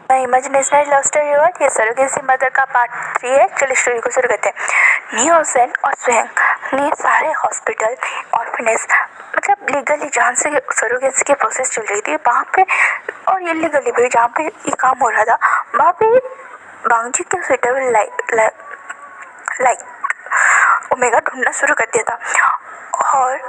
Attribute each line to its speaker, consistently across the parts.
Speaker 1: इमेजिनेशनल love story और ये surrogacy mother का पार्ट 3 है। चलिए स्टोरी को शुरू करते हैं। नियोसेन और स्वयं ने सारे हॉस्पिटल ऑर्फनेज मतलब लीगली जहाँ से सरोगेसी की प्रोसेस चल रही थी वहाँ पे और इलीगली भी जहाँ पे ये काम हो रहा था वहाँ पे बांगजी के सुटेबल लाइक ओमेगा ढूंढना शुरू कर दिया था और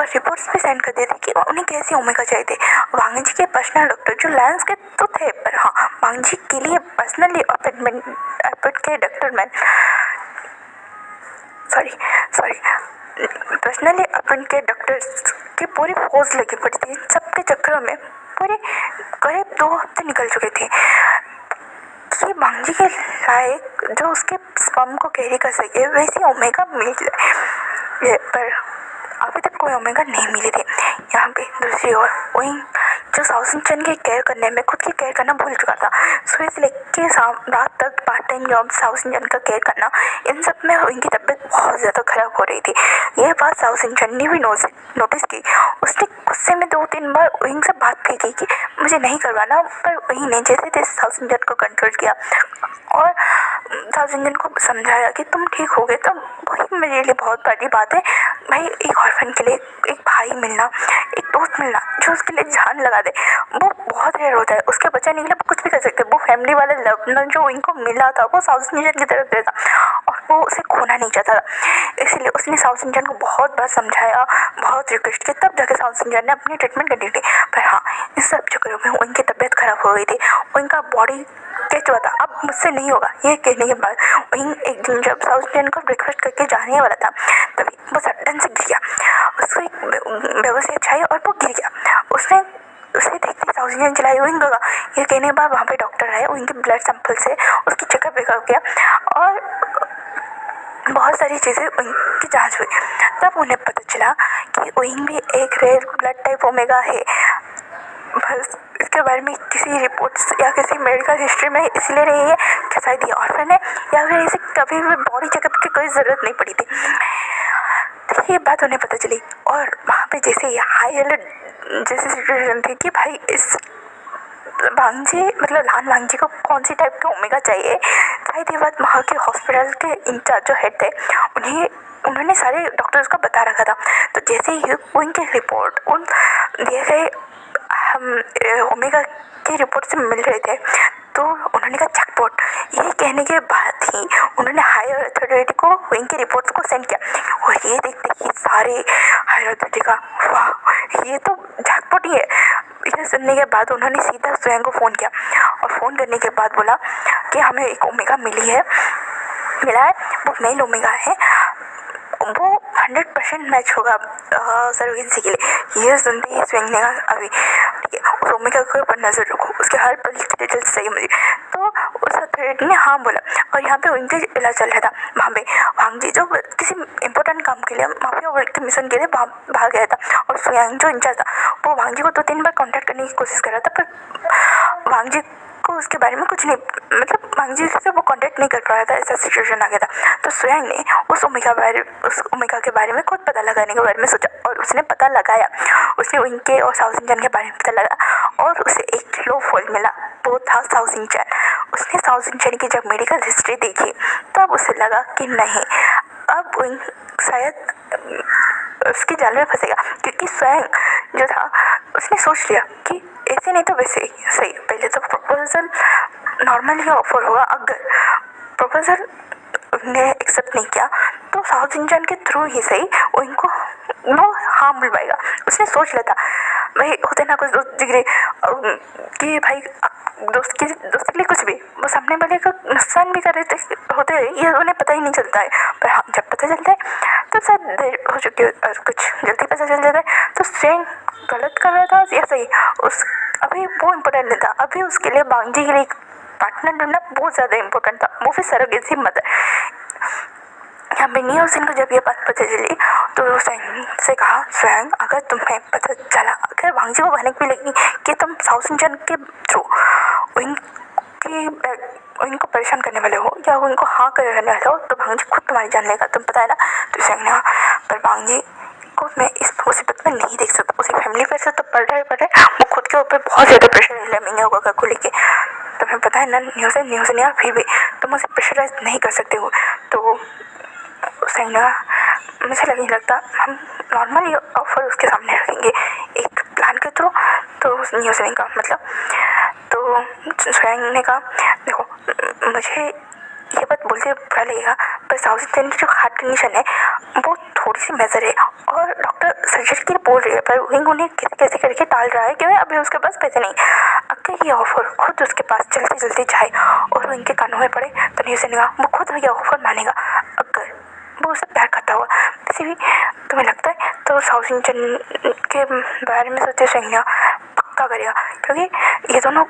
Speaker 1: रिपोर्ट्स भी सेंड कर दिए थे कि उन्हें कैसे ओमेगा चाहिए थे। वांगजी के पर्सनल डॉक्टर जो लायंस के तो थे, पर हाँ वांगजी के लिए पर्सनली अपॉइंट के पर्सनली अपॉइंट के डॉक्टर्स की पूरी फोर्स लगी पड़ी थी। सबके चक्करों में पूरे करीब 2 हफ्ते निकल चुके थे कि वांगजी के लायक जो उसके स्पर्म को कैरी कर सके वैसी ओमेगा मिल जाए, पर अभी तक कोई ओमेगा नहीं मिली थी। यहाँ पे दूसरी ओर ओइंग जो साउसिन चन की केयर करने में खुद की केयर करना भूल चुका था, सुबह से लेकर रात तक पार्ट टाइम जॉब साउसिन चन का केयर करना, इन सब में ओइंग की तबीयत बहुत ज़्यादा खराब हो रही थी। यह बात साउसिन चन ने भी नोटिस की। उसने गुस्से में 2-3 बार ओइंग से बात भी की कि मुझे नहीं करवाना, पर ओइंग ने जैसे तैसे साउसिन चन को कंट्रोल किया और साउसिन चन को समझाया कि तुम ठीक हो गए तो वही मेरे लिए बहुत बड़ी बात है भाई। एक ऑर्फन के लिए एक भाई मिलना, एक दोस्त मिलना जो उसके लिए जान लगा दे, वो बहुत रेयर होता है। उसके बचाने के लिए कुछ भी कर सकते हैं। वो फैमिली वाला लव जो इनको मिला था वो साउथ इंडियन की तरफ से था और वो उसे खोना नहीं चाहता था। इसीलिए उसने साउथ इंडियन को बहुत बार समझाया, बहुत रिक्वेस्ट की, तब जाके साउथ इंडियन ने अपनी ट्रीटमेंट कर दी थी। पर हाँ, इस सब चक्करों में उनकी तबीयत खराब हो गई थी, उनका बॉडी कैच हुआ था अब मुझसे नहीं होगा। ये कहने के बाद वहीं एक दिन जब साउथ इंडियन को ब्रेकफास्ट करके जाने वाला था तभी वो सडन से गिर गया। उसको एक बेहोशी छाई और वो गिर गया। उसे देखते साउथ इंडियन चलाई विंग होगा। ये कहने के बाद वहाँ पे डॉक्टर आए, उनके ब्लड सैंपल से उसकी चेकअप वेकअप किया और बहुत सारी चीज़ें उनकी जांच हुई। तब उन्हें पता चला कि ओइंग भी एक रेयर ब्लड टाइप ओमेगा है। बस इसके बारे में किसी रिपोर्ट्स या किसी मेडिकल हिस्ट्री में इसलिए रही है कि शायद ये ऑर्फन है या फिर इसे कभी भी बॉडी चेकअप की कोई ज़रूरत नहीं पड़ी थी। तो ये बात उन्हें पता चली और वहाँ पे जैसे हाई अलर्ट जैसी सिचुएशन थी कि भाई इस वांगजी मतलब लान वांगजी को कौन सी टाइप का ओमेगा चाहिए। शायद ये बात वहाँ के हॉस्पिटल के इंचार्ज जो हेड थे उन्होंने सारे डॉक्टर्स को बता रखा था। तो जैसे ही उनके रिपोर्ट उन दिए गए ओमेगा के रिपोर्ट से मिल रहे थे तो उन्होंने कहा जैकपॉट। ये कहने के बाद ही उन्होंने हायर अथॉरिटी को इनके रिपोर्ट्स को सेंड किया और ये देखते कि सारे हायर अथॉरिटी का वाह ये तो जैकपॉट ही है। इसे सुनने के बाद उन्होंने सीधा स्वयं को फ़ोन किया और फ़ोन करने के बाद बोला कि हमें एक ओमेगा मिला है, वो मेल ओमेगा है, वो 100% मैच होगा सर्वेलेंस के लिए। ये सुनते ही स्वयं ने कहा अभी ठीक है उस ओमेगा के ऊपर नज़र रखो, उसके हर पल की डिटेल्स चाहिए मुझे। तो उस अथॉरिटी ने हाँ बोला और यहाँ पे उनके इलाज चल रहा था। वहाँ पे वांगजी जो किसी इंपॉर्टेंट काम के लिए माफिया वर्ल्ड के मिशन के लिए बाहर गया था और स्वयं जो इंचार्ज था वो वांगजी को 2-3 बार कॉन्टैक्ट करने की कोशिश कर रहा था, पर वांगजी को उसके बारे में कुछ नहीं मतलब वांगजी से वो कांटेक्ट नहीं कर पा रहा था। ऐसा सिचुएशन आ गया था। तो स्वयं ने उस ओमेगा के बारे में खुद पता लगाने के बारे में सोचा और उसने पता लगाया। उसने उनके और साउथ इंडियन के बारे में पता लगा और उसे एक लो फॉल मिला, वो था साउथ इंडियन। उसने साउथ इंडियन की जब मेडिकल हिस्ट्री देखी तब उसे लगा कि नहीं अब शायद उसकी जाल में फंसेगा, क्योंकि स्वयं जो था उसने सोच लिया कि ऐसे नहीं तो वैसे ही सही। पहले तो प्रपोजल नॉर्मल ही ऑफर होगा, अगर प्रपोजल ने एक्सेप्ट नहीं किया तो साउथ इंडियन के थ्रू ही सही उनको वो हाँ बुलवाएगा। उसने सोच लिया था भाई होते ना कुछ दोस्त जिगरे कि भाई दोस्त के लिए कुछ भी वो सामने वाले का नुकसान भी कर रहे थे होते ये उन्हें पता ही नहीं चलता है। पर हाँ जब पता चलता है तो शायद देर हो चुकी है और कुछ जल्दी पता चल जाता है तो स्वयं गलत कर रहा था या सही उस अभी वो इम्पोर्टेंट नहीं था। अभी उसके लिए बांगजी के लिए एक पार्टनर ढूंढना बहुत ज़्यादा इम्पोर्टेंट था, वो फिर सरोगेसी मदर। यहाँ पे नियोसेन को जब ये बात पता चली तो स्वयं से कहा स्वयं अगर तुम्हें पता चला अगर वांगजी को कहने भी लगी कि तुम साउथ इंडियन के थ्रू उनको परेशान करने वाले हो या उनको हाँ करने वाले हो तो वांगजी खुद तुम्हारी जान लेगा, तुम पता है ना। तो स्वयं ने पर वांगजी को मैं इस मुसीबत में नहीं देख सकता। उसे फैमिली प्रेशर तो पड़ रहा है वो खुद के ऊपर बहुत ज़्यादा प्रेशर है लेमिंग होगा को लेके। तुम्हें पता है ना न्यूज़ नहीं, फिर भी तुम उसे प्रेशराइज नहीं कर सकते हो। तो सही ना, मुझे नहीं लगता हम नॉर्मली ऑफर उसके सामने रखेंगे एक प्लान के थ्रू। तो न्यूज़ का मतलब, तो स्वयं ने कहा देखो मुझे ये बात बोलते बुरा लगेगा, पर साउथ इंडियन की जो हार्ट कंडीशन है वो थोड़ी सी मेजर है और डॉक्टर सर्जरी के लिए बोल रही है, पर विंग उन्हें कैसे कैसे करके टाल रहा है क्योंकि अभी उसके पास पैसे नहीं। अगर ये ऑफर खुद उसके पास जल्दी जल्दी जाए और वो इनके कानों में पड़े तो न्यूज़ ने कहा वो खुद ये ऑफर मानेगा। अगर वो उसे प्यार करता हुआ किसी भी, तुम्हें लगता है तो साउथ इंडियन के बारे में सोचे सही पक्का करेगा, क्योंकि ये दोनों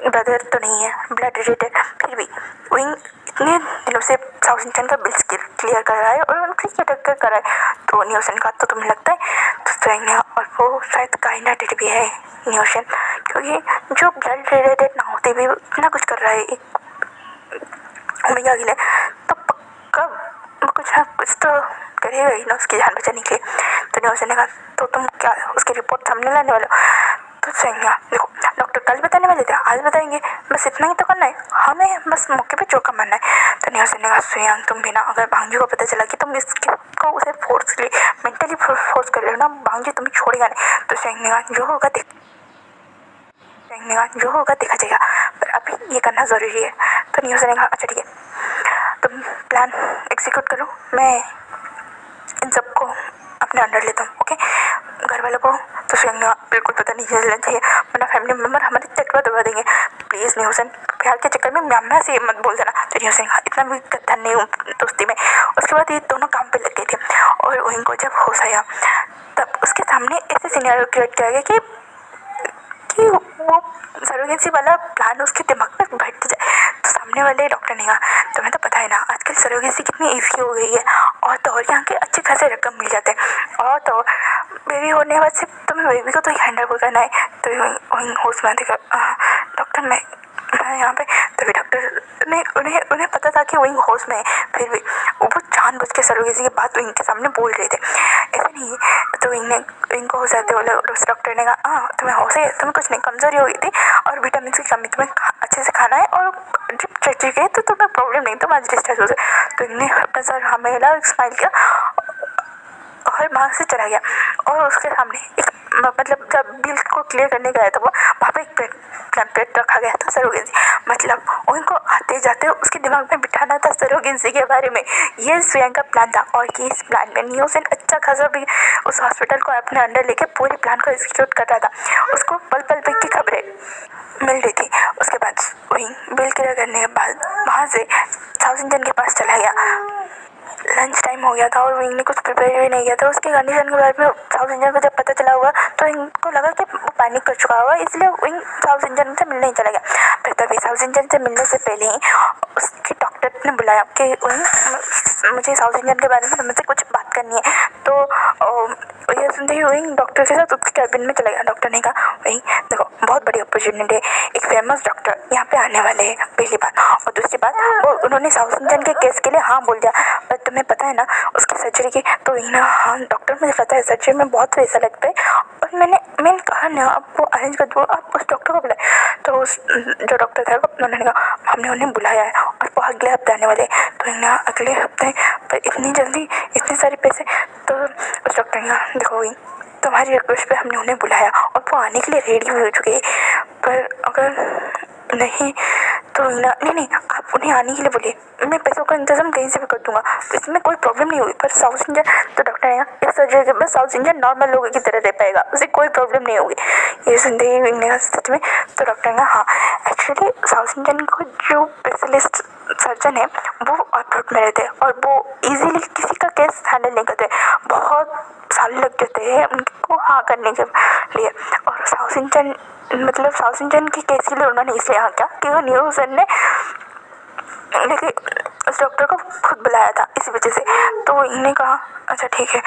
Speaker 1: ब्रदर तो नहीं है, ब्लड रिलेटेड, फिर भी विंग इतने दिनों से साउथ इंडियन का बिल्स क्लियर कर रहा है और उनकी कर रहा है। तो न्यूशन का तो तुम्हें लगता है तो स्वयं, और वो शायद काइंड हार्टेड भी है न्यूशन, क्योंकि जो ब्लड रिलेटेड ना होते भी इतना कुछ कर रहा है एक ओमेगा के लिए, तो पक्का वो कुछ ना कुछ तो करेगा ही ना उसकी जान बचाने के लिए। तो न्यूशन ने कहा तो तुम क्या उसकी रिपोर्ट सामने लाने वाले हो? तो सही देखो डॉक्टर कल बताने वाले थे, आज बताएंगे, बस इतना ही तो करना है हमें, बस मौके पे चौका मारना है। तो न्यूज़ ने कहा स्वयं तुम भी ना, अगर भांजी को पता चला कि तुम इसको उसे फोर्सली मेंटली फोर्स कर रहे हो ना, भांजी तुम्हें छोड़ेगा नहीं। तो स्वयं ने कहा जो होगा देखा जाएगा, पर अभी ये करना ज़रूरी है। तो न्यूज़ ने कहा अच्छा ठीक है तुम प्लान एग्जीक्यूट करो, मैं इन सबको अपने अंडर लेता हूँ, ओके। घर वालों को तो स्वयं बिल्कुल पता नहीं चलना चाहिए, वरना फैमिली मेम्बर हमारे चटवा दबा देंगे। प्लीज़ न्यूज़न प्यार के चक्कर में म्यामा से मत बोल देना। तो न्यूज़न इतना भी गद्दार नहीं हूँ दोस्ती में। उसके बाद ये दोनों काम पे लग गए थे और उनको जब होश आया तब उसके सामने ऐसे सिनेरियो क्रिएट किया गया कि वो सरोगेंसी वाला प्लान उसके दिमाग में बैठ जाए। तो सामने वाले डॉक्टर ने कहा तुम्हें तो पता है ना आजकल सरोगेंसी कितनी ईजी हो गई है, और तो और यहाँ के अच्छे खासे रकम मिल जाते हैं, और तो बेबी होने के बाद से तुम्हें बेबी को तो हैंडल करना है। तो होश में देखा डॉक्टर मैं यहाँ पे, तभी डॉक्टर ने उन्हें पता था कि वही होश में है, फिर भी वो जानबूझ के सरोगेंसी की बात इनके सामने बोल रहे थे, ऐसा नहीं है। तो इनको हो जाते बोले, उस डॉक्टर ने कहा हाँ तुम्हें होश है, तुम्हें कुछ नहीं, कमजोरी हो गई थी और विटामिन की कमी, तुम्हें अच्छे से खाना है और ड्रिप चढ़ गई तो तुम्हें प्रॉब्लम नहीं, तुम आज डिस्चार्ज हो जाए। तो इन्हें अपना सर हमें स्माइल किया और वहाँ से चला गया। और उसके सामने एक मतलब जब बिल को क्लियर करने गया था वो वहाँ पे एक प्लेट रखा गया था सरोगेंसी, मतलब उनको आते जाते उसके दिमाग में बिठाना था सरोगेंसी के बारे में। ये स्वयं का प्लान था और ये इस प्लान में न्यूज़न अच्छा खासा भी उस हॉस्पिटल को अपने अंडर लेके पूरे प्लान को एग्जीक्यूट कर रहा था। उसको पल पल की खबरें मिल रही थी। उसके बाद वही बिल क्लियर करने के बाद वहाँ से साउथ इंडियन के पास चला गया। लंच टाइम हो गया था और विंग ने कुछ प्रिपेयर भी नहीं किया था उसके कंडीशन के बारे में। साउथ इंडियन को जब पता चला होगा तो इनको लगा कि वो पैनिक कर चुका होगा, इसलिए विंग साउथ इंडियन से मिलने ही चला गया। फिर तभी साउथ इंडियन से मिलने से पहले ही उसके डॉक्टर ने बुलाया कि मुझे साउथ इंडियन के बारे में तुमसे कुछ बात करनी है। तो ये सुनते ही विंग डॉक्टर के साथ उसके कैबिन में चला गया। डॉक्टर ने कहा वही देखो बहुत बड़ी अपॉर्चुनिटी है, एक फेमस डॉक्टर यहाँ पे आने वाले हैं, पहली बात। और दूसरी बात वो उन्होंने साउथ इंडियन के केस के लिए हाँ बोल दिया, पर तुम्हें पता है ना उसकी सर्जरी की, तो हाँ डॉक्टर मुझे पता है सर्जरी में बहुत पैसा लगता है और मैंने कहा ना आप वो अरेंज कर दो, आप उस डॉक्टर को बुलाए। तो उस जो डॉक्टर था उन्होंने कहा हमने उन्हें बुलाया है और वो अगले हफ्ते आने वाले, तो अगले हफ्ते पर इतनी जल्दी इतने सारे पैसे। तो उस डॉक्टर ने कहा देखो वही तुम्हारी रिक्वेस्ट पे हमने उन्हें बुलाया और वो आने के लिए रेडी हो चुके हैं, पर अगर नहीं तो नहीं आप उन्हें आने के लिए बोलिए, मैं पैसों का इंतजाम कहीं से भी कर दूंगा, इसमें कोई प्रॉब्लम नहीं होगी। पर साउथ इंडियन तो डॉक्टर है इस सर्जरी के बाद साउथ इंडियन नॉर्मल लोगों की तरह रह पाएगा, उसे कोई प्रॉब्लम नहीं होगी। ये सुनते ही सच में तो डॉक्टर ने हाँ एक्चुअली साउथ इंडियन को जो स्पेशलिस्ट सर्जन है वो अब्रॉड में रहते हैं और वो ईजिली किसी का केस हैंडल नहीं करते, बहुत साल लग जाते हैं उनको हाँ करने के लिए। और साउथ इंडियन के केस के लिए उन्होंने इसलिए हाँ किया कि वो न्यूज़न ने लेकिन उस डॉक्टर को खुद बुलाया था इसी वजह से। तो इन्हें कहा अच्छा ठीक है,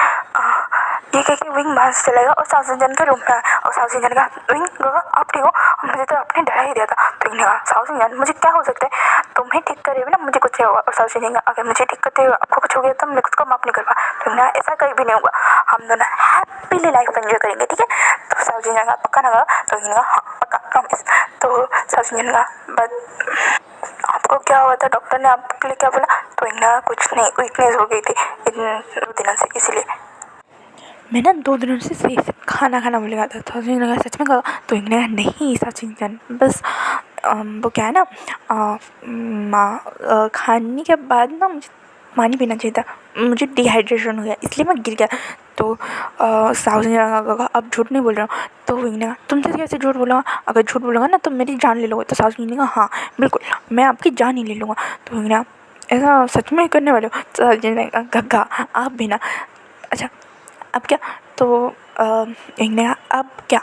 Speaker 1: ये कह के विंग बाहर से चला गया और साउथ इंडियन के रूम में आया और साउथ इंडियन कहा विंग आप ठीक हो, मुझे तो आपने डरा ही दिया था। तो इन्हें कहा साउथ इंडियन मुझे क्या हो सकता है, तुम्हें ठीक करे ना मुझे कुछ नहीं होगा। और साउथ इंडियन अगर मुझे ठीक करते हुए आपको कुछ हो गया तो मैं खुद को माफ नहीं कर पा। तो इन्हें ऐसा कहीं भी नहीं होगा, हम दोनों हैप्पीली लाइफ एंजॉय करेंगे, ठीक है। तो साउथ इंडियन का पक्का ना कहा, तो इन्हें हाँ पक्का प्रॉमिस। तो साजिन का बट आपको क्या हुआ था, डॉक्टर ने आपके लिए क्या बोला? तो इन्हें कुछ नहीं, वीकनेस हो गई थी इन 2 दिनों से, इसीलिए मैं ना 2 दिनों से सही से खाना भूल था। तो इन्होंने कहा सच में कहा? तो इन्होंने कहा नहीं सचिन बस वो क्या है ना खाने के बाद ना मुझे पानी पीना चाहिए था, मुझे डिहाइड्रेशन हो गया इसलिए मैं गिर गया। तो साहु ने कहा अब झूठ नहीं बोल रहा हूँ। तो इन्होंने कहा तुमसे कैसे झूठ बोलूँगा, अगर झूठ बोलूँगा ना तो मेरी जान ले लोगे। तो साहु ने कहा हाँ बिल्कुल मैं आपकी जान ही ले लूँगा। तो इन्होंने कहा ऐसा सच में करने वाले हो? तो साहु ने कहा गग्गा आप भी ना, अच्छा अब क्या? तो एक ने कहा अब क्या,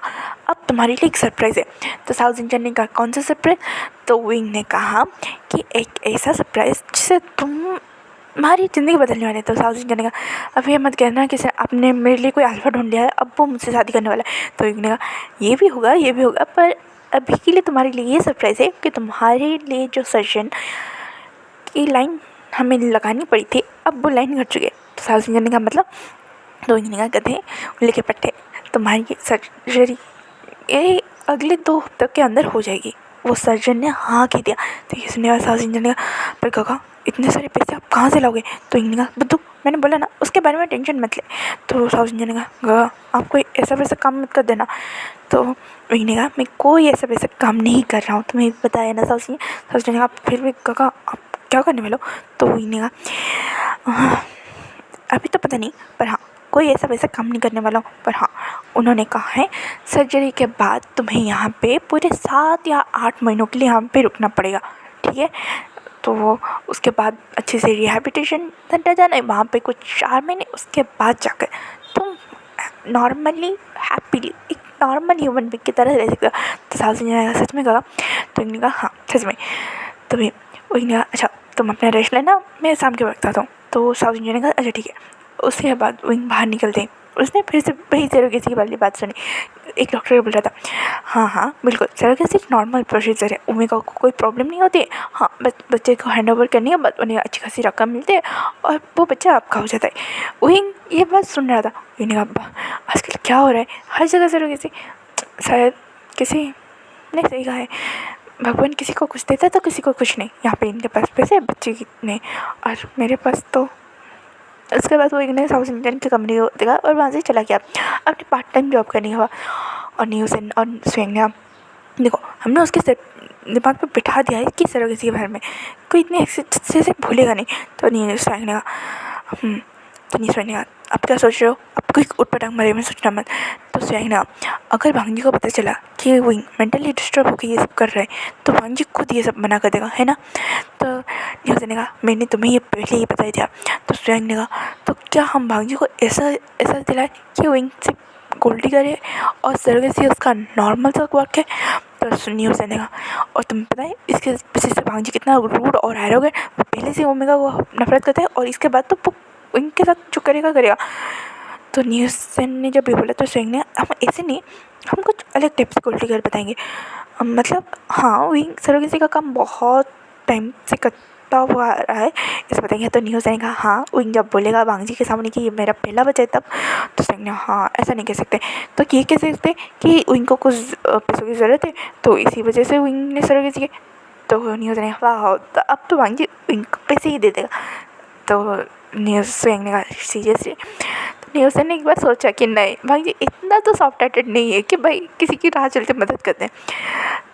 Speaker 1: अब तुम्हारे लिए एक सरप्राइज़ है। तो साउथ इंडियन ने कहा कौन सा सरप्राइज़? तो विंग ने कहा कि एक ऐसा सरप्राइज़ जिससे तुम्हारी ज़िंदगी बदलने वाली है। तो साउथ इंडियन ने कहा अब ये मत कहना कि आपने मेरे लिए कोई अल्फा ढूंढ लिया है, अब वो मुझसे शादी करने वाला है। तो विंग ने कहा ये भी होगा पर अभी के लिए तुम्हारे लिए ये सरप्राइज़ है कि तुम्हारे लिए जो सर्जन की लाइन हमें लगानी पड़ी थी अब वो लाइन कर चुके हैं। तो साउथ इंडियन ने कहा मतलब? तो इन्होंने कहा गधे उल्ले के पट्टे तुम्हारी सर्जरी ये अगले 2 हफ्तों के अंदर हो जाएगी। वो सर्जन ने हाँ कह दिया। तो ये सुनने वाला साउथ इंडियन ने कहा पर काका इतने सारे पैसे आप कहाँ से लाओगे? तो इन्होंने कहा बुद्धू मैंने बोला ना उसके बारे में टेंशन मत ले। तो साउथ इंडियन ने कहा आप कोई ऐसा वैसा काम मत कर देना। तो इन्होंने कहा मैं कोई ऐसा वैसा काम नहीं कर रहा हूँ, तुम्हें बताया ना साउथ इंडियन ने कहा फिर भी काका आप क्या करने वाले हो? तो इन्होंने कहा अभी तो पता नहीं पर हाँ कोई ऐसा वैसा काम नहीं करने वाला हूँ, पर हाँ उन्होंने कहा है सर्जरी के बाद तुम्हें यहाँ पे पूरे 7 या 8 महीनों के लिए यहाँ पे रुकना पड़ेगा, ठीक है? तो उसके बाद अच्छे से रिहैबिलिटेशन सेंटर जाना है, वहाँ पे कुछ 4 महीने, उसके बाद जाकर तुम नॉर्मली हैप्पीली एक नॉर्मल ह्यूमन बीइंग की तरह रह सकते हो। तो साउथ इंडियन सच में कहा? तो इन्होंने कहा हाँ सच में। तो वही अच्छा तुम अपना रेस्ट लेना मैं शाम के वक्त आता हूँ। तो साउथ इंडियन ने कहा अच्छा ठीक है। उसके बाद विंग बाहर निकलते उसने फिर से वही सरोगेसी वाली बात सुनी। एक डॉक्टर बोल रहा था हाँ बिल्कुल सरोगेसी एक नॉर्मल प्रोसीजर है, ओमेगा को कोई प्रॉब्लम नहीं होती है, हाँ बस बच्चे को हैंड ओवर करनी है, बस उन्हें अच्छी खासी रकम मिलती है और वो बच्चा आपका हो जाता है। विंग ये बात सुन रहा था। विंग ने कहा आजकल क्या हो रहा है हर जगह सरोगेसी, शायद किसी ने सही कहा है भगवान किसी को कुछ देता है तो किसी को कुछ नहीं। यहाँ पे इनके पास पैसे बच्चे कितने और मेरे पास तो। उसके बाद वो एक साउथ इंडियन की कंपनी को देखा और वहाँ से चला गया अपने पार्ट टाइम जॉब करने का। और न्यूज़ और स्वेंगा देखो हमने उसके दिमाग पे बिठा दिया है कि सरोगेसी के बारे में कोई इतने अच्छे से भूलेगा नहीं। तो न्यूज़ स्वेंगा तो न्यूज़ स्वेंगा आप क्या सोच रहे हो? आप कोई उठपटांग बारे में सोचना मत। तो स्वेंगा अगर भांजी को पता चला कि वो मेंटली डिस्टर्ब होकर ये सब कर रहे हैं तो भांजी खुद ये सब मना कर देगा, है ना? तो न्यूज़ ने कहा मैंने तुम्हें ये पहले ही बताया था। तो स्वयं ने कहा तो क्या हम भांजी को ऐसा दिलाए कि विंग से गोल्डी करे और सरोगेसी उसका नॉर्मल सा वर्क है? तो न्यूज़ ने कहा और तुम्हें पता है इसके पीछे से भांजी कितना रूड और एरोगेंट, वो पहले से ओमेगा को नफरत करता है और इसके बाद तो वो विंग के साथ जो करेगा। तो न्यूज़ ने जब भी बोला तो स्वयं ने हम ऐसे नहीं हम कुछ अलग टाइप से गोल्डी कर बताएंगे, मतलब हाँ विंग सरोगेसी का काम बहुत टाइम से करता हुआ आ रहा है इसे बताएंगे। तो न्यूज़ ने कहा हाँ विंग जब बोलेगा भांजी के सामने कि ये मेरा पहला बच्चा है तब। तो स्वयं ने हाँ ऐसा नहीं कह सकते। तो ये कह सकते कि विंग को कुछ पैसों की ज़रूरत है तो इसी वजह से विंग ने सरोगेसी की। तो न्यूज़ ने कहा वाह तो अब तो भांजी विंग को पैसे ही दे देगा। तो न्यूज़ स्वयं ने कहा सीरियसली? तो न्यूज़ ने एक बार सोचा कि नहीं भाई इतना तो सॉफ्ट हार्टेड नहीं है कि भाई किसी की राह चलते मदद करते हैं।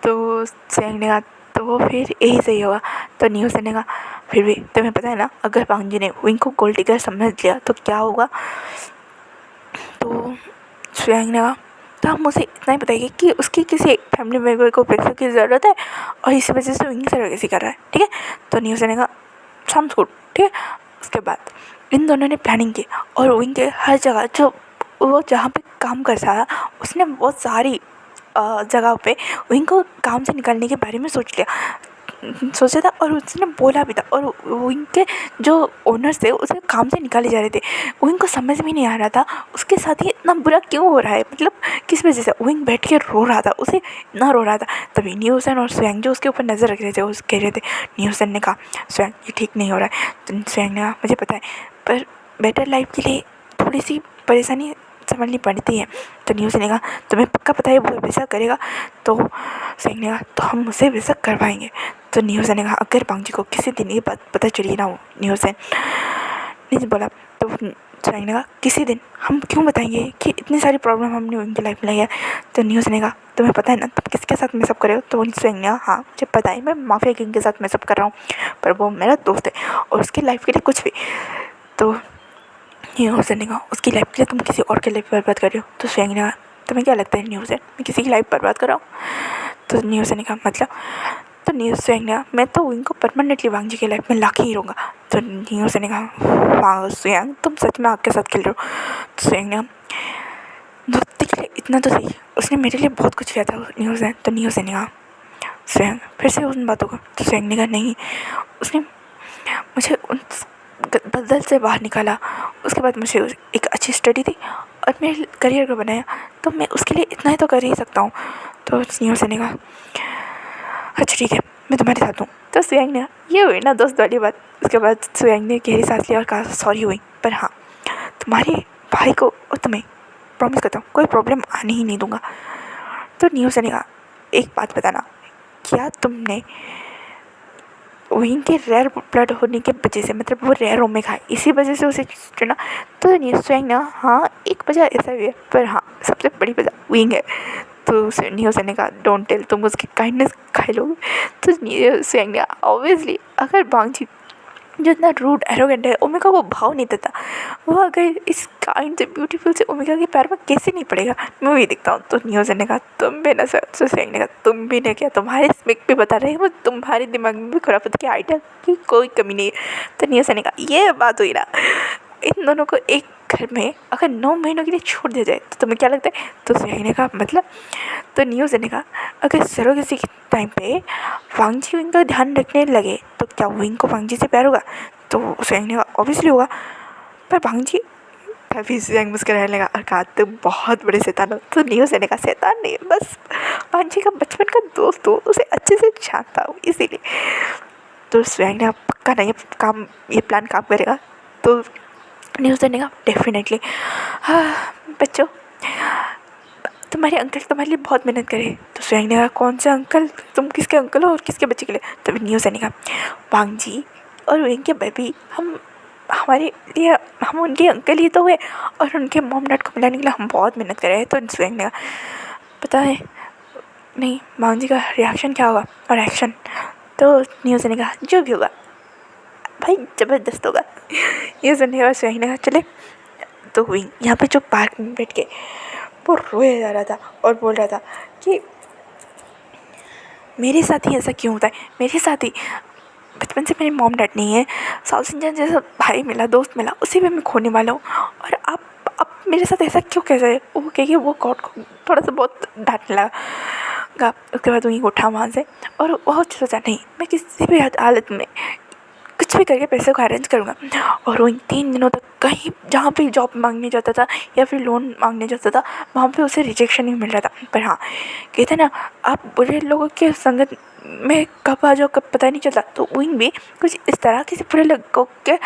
Speaker 1: तो स्वयं ने कहा तो वो फिर यही सही होगा। तो न्यूज़ ने कहा फिर भी तुम्हें पता है ना अगर भांजी ने विंग को गोल्ड डिगर समझ लिया तो क्या होगा? तो स्वयं ने कहा तो हम उसे इतना ही बताएंगे कि उसकी किसी फैमिली मेम्बर को पैसों की ज़रूरत है और इसी वजह से विंग सरोगेसी कर रहा है, ठीक है? तो न्यूज़ ने कहा साउंड्स गुड, ठीक है? उसके बाद इन दोनों ने प्लानिंग की और विंग के हर जगह जो वो जहाँ पे काम कर रहा था उसने बहुत सारी जगह पे विंग को काम से निकालने के बारे में सोचा था और उसने बोला भी था। और विंग के जो ओनर्स थे उसे काम से निकाले जा रहे थे, विंग को समझ में नहीं आ रहा था उसके साथ ही इतना बुरा क्यों हो रहा है, मतलब किस वजह से। विंग बैठ के रो रहा था, उसे इतना रो रहा था। तभी न्यूज़न और स्वयं जो उसके ऊपर नज़र रख रहे थे उस कह रहे थे न्यूज़न ने कहा स्वयं ये ठीक नहीं हो रहा है। तो स्वयं ने कहा मुझे पता है पर बेटर लाइफ के लिए थोड़ी सी परेशानी संभालनी पड़ती है। तो न्यूज़ ने कहा तुम्हें पक्का पता है वो वैसा करेगा? तो स्वयं ने कहा तो हम उसे वैसा करवाएंगे। तो न्यूज़ ने कहा अगर बांग्जी को किसी दिन ये बात पता चली ना, न्यूज़ ने बोला, तो स्वयं ने कहा किसी दिन हम क्यों बताएंगे कि इतनी सारी प्रॉब्लम हमने उनकी लाइफ में लाई है। तो न्यूज़ ने कहा तुम्हें पता है ना तुम किसके साथ में सब कर रहे हो? तो स्वयं ने कहा हाँ मुझे पता है, मैं माफिया किंग के साथ में सब कर रहा हूँ, पर वो मेरा दोस्त है और उसकी लाइफ के लिए कुछ भी। तो न्यूज़ ने कहा उसकी लाइफ के लिए तुम किसी और की लाइफ बर्बाद कर रहे हो? तो स्वयं ने कहा तुम्हें क्या लगता है न्यूज़ मैं किसी की लाइफ बर्बाद कर रहा हूँ? तो न्यूज़ ने कहा मतलब? तो न्यूज़ स्वयं ने कहा मैं तो इनको परमानेंटली वांगजी की लाइफ में ला के ही रहूँगा। तो न्यूज़ ने कहा वाह स्वयं तुम सच में आग के साथ खेल रहे हो। तो स्वयं ने कहा दोस्ती के लिए इतना तो सही, उसने मेरे लिए बहुत कुछ किया था न्यूज़ ने। तो न्यूज़ ने कहा स्वयं फिर से उन बातों का? तो स्वयं ने कहा नहीं, उसने मुझे उन बदल से बाहर निकाला, उसके बाद मुझे एक अच्छी स्टडी दी और मेरे करियर को बनाया, तो मैं उसके लिए इतना ही तो कर ही सकता हूँ। तो न्यूज़ ने कहा अच्छा ठीक है मैं तुम्हारे साथ हूँ। तो स्वयं ने ये हुई ना दोस्त वाली बात। उसके बाद स्वयं ने गहरी सांस लिया और कहा सॉरी हुई, पर हाँ तुम्हारे भाई को और तुम्हें प्रॉमिस करता हूँ कोई प्रॉब्लम आने ही नहीं दूंगा। तो न्यूज़ ने कहा एक बात बताना, क्या तुमने विंग के रेयर ब्लड होने के वजह से, मतलब वो रेयर ओमेगा है इसी वजह से उसे चुना? तो स्वयं ने हाँ एक वजह ऐसा भी है, पर हाँ सबसे बड़ी वजह विंग है। तो न्यूज़ ने कहा डोंट टेल, तुम उसकी काइंडनेस खाई लोगे। तो स्वयं ने ऑब्वियसली अगर बांग्जी जो इतना रूड एरोगेंट है ओमेगा को भाव नहीं देता, वो अगर इस काइंड से ब्यूटीफुल से ओमेगा के पैर में कैसे नहीं पड़ेगा, मैं वही दिखता हूँ। तो न्यूज़ ने कहा तुम भी ना सर। तो स्वयं ने कहा तुम भी ने क्या, तुम्हारे स्पेक भी बता रहे हैं वो, तुम्हारे दिमाग में भी खुराफत की आइडिया की कोई कमी नहीं है। तो न्यूज़ ने कहा ये बात हुई ना, इन दोनों को एक घर में अगर 9 महीनों के लिए छोड़ दिया जाए तो तुम्हें क्या लगता है? तो स्वयं ने कहा मतलब? तो न्यूज़ ने कहा अगर सरोगेसी के टाइम पे वांगजी विंग का ध्यान रखने लगे तो क्या विंग को वांगजी से प्यार होगा? तो स्वयं ने कहा ऑब्वियसली होगा, पर वांगजी तभी स्वयं मुस्कुराने लगा और कहा तुम बहुत बड़े शैतान हो। तो न्यूज़ ने कहा शैतान नहीं, बस वांगजी का बचपन का दोस्त हो, उसे अच्छे से जानता हूँ इसीलिए। तो स्वयं ने पक्का नहीं ये प्लान काम करेगा? तो न्यूज़ ने कहा डेफिनेटली। हाँ बच्चों तुम्हारे अंकल तुम्हारे लिए बहुत मेहनत करे। तो स्वयं ने कहा कौन से अंकल, तुम किसके अंकल हो और किसके बच्चे के लिए? तभी न्यूज़ ने कहा वांगजी और विंग के बेबी हमारे लिए, हम उनके अंकल ही तो हुए और उनके मॉम डैड को मिलाने के लिए हम बहुत मेहनत कर रहे हैं। तो स्वयं ने कहा पता है नहीं वांगजी का रिएक्शन क्या होगा और एक्शन? तो न्यूज़ ने कहा जो भी होगा भाई ज़बरदस्त होगा। ये सुनने और स्वयं ने कहा चले। तो विंग यहाँ पे जो पार्क में बैठ के वो रोया जा रहा था और बोल रहा था कि मेरे साथ ही ऐसा क्यों होता है, मेरे साथ ही बचपन से मेरे मॉम डैड नहीं है, साउथ इंडियन जैसा भाई मिला, दोस्त मिला, उसी में मैं खोने वाला हूँ और आप मेरे साथ ऐसा क्यों कह रहे? वो कह के वो गॉड को थोड़ा सा बहुत डांटने लगा। उसके बाद वहीं उठा वहाँ से और बहुत सोचा नहीं मैं किसी भी हालत में कुछ भी करके पैसे को अरेंज करूँगा। और वो 3 दिनों तक कहीं जहाँ पे जॉब मांगने जाता था या फिर लोन मांगने जाता था वहाँ पे उसे रिजेक्शन ही मिल रहा था। पर हाँ कहते ना आप बुरे लोगों के संगत में कब आ जाओ कब पता नहीं चलता। तो विंग भी कुछ इस तरह किसी बुरे लोगों के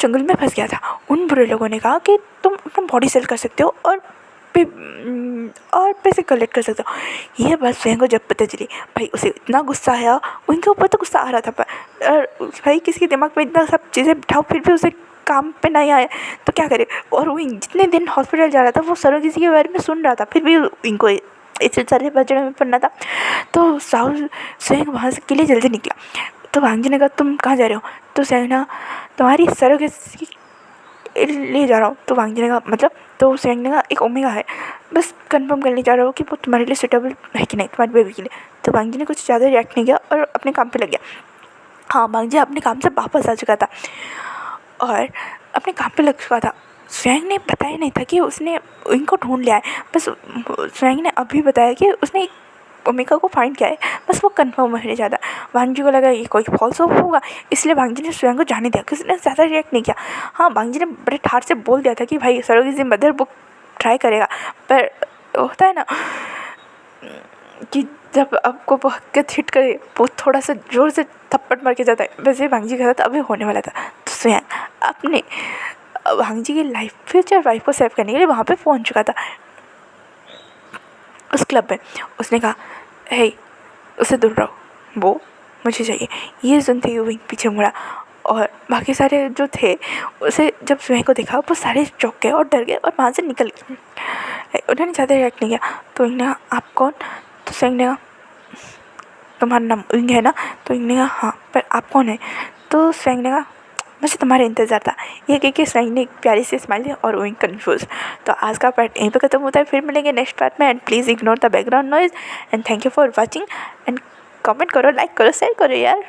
Speaker 1: जंगल में फंस गया था। उन बुरे लोगों ने कहा कि तुम अपना बॉडी सेल कर सकते हो और पैसे कलेक्ट कर सकते हो। ये बात स्वयं को जब पता चली भाई उसे इतना गुस्सा आया, उनके ऊपर तो गुस्सा आ रहा था पर भाई किसी के दिमाग में इतना सब चीज़ें बिठाओ फिर भी उसे काम पे नहीं आया तो क्या करे। और वो जितने दिन हॉस्पिटल जा रहा था वो सरोगेसी के बारे में सुन रहा था, फिर भी इनको इस सारे बजड़े में पड़ना था। तो साहु स्वयं वहाँ से के लिए जल्दी निकला। तो वांगजी ने कहा तुम कहाँ जा रहे हो? तो स्वयं ने तुम्हारी सरोगेसी ले जा रहा हूँ। तो वांगजी ने कहा मतलब? तो स्वयं ने कहा एक ओमेगा है, बस कंफर्म करने जा रहा हूँ कि वो तुम्हारे लिए सूटेबल है कि नहीं, तुम्हारे बेबी के लिए। तो वांगजी ने कुछ ज़्यादा रिएक्ट नहीं किया और अपने काम पे लग गया। हाँ वांगजी अपने काम से वापस आ चुका था और अपने काम पे लग चुका था। स्वयं ने बताया नहीं था कि उसने इनको ढूंढ लिया है, बस स्वयं ने अभी बताया कि उसने ओमेगा को फाइंड किया है, बस वो कंफर्म होने जाता। वांगजी को लगा ये कोई फॉल्स होप होगा, इसलिए वांगजी ने स्वयं को जाने दिया, किसी ने ज़्यादा रिएक्ट नहीं किया। हाँ वांगजी ने बड़े ठाट से बोल दिया था कि भाई सरोगेसी मदर बुक ट्राई करेगा, पर होता है ना कि जब आपको वो हकीकत हिट करे वो थोड़ा सा ज़ोर से थप्पड़ मार के जाता है, वैसे वांगजी का साथ अभी होने वाला था। तो स्वयं अपने भांजी की लाइफ फ्यूचर वाइफ को सेव करने के लिए वहाँ पे पहुँच चुका था उस क्लब में। उसने कहा हे उसे दूर रहो, वो मुझे चाहिए। ये सुनते ही विंग पीछे मुड़ा और बाकी सारे जो थे उसे जब स्वेंग को देखा वो सारे चौंक गए और डर गए और वहाँ से निकल गए। उन्होंने ज़्यादा रिएक्ट नहीं किया। तो विंग ने कहा आप कौन? तो स्वेंग ने कहा तुम्हारा नाम विंग है ना? तो विंग ने कहा हाँ, पर आप कौन है? तो स्वेंग ने कहा मुझे तुम्हारा इंतज़ार था। ये कह के स्वेंग ने एक प्यारी सी स्माइल दी और विंग कन्फ्यूज़। तो आज का पार्ट यहीं पे ख़त्म होता है, फिर मिलेंगे नेक्स्ट पार्ट में। And please ignore the background noise and thank you for watching and comment करो, लाइक करो, शेयर करो यार।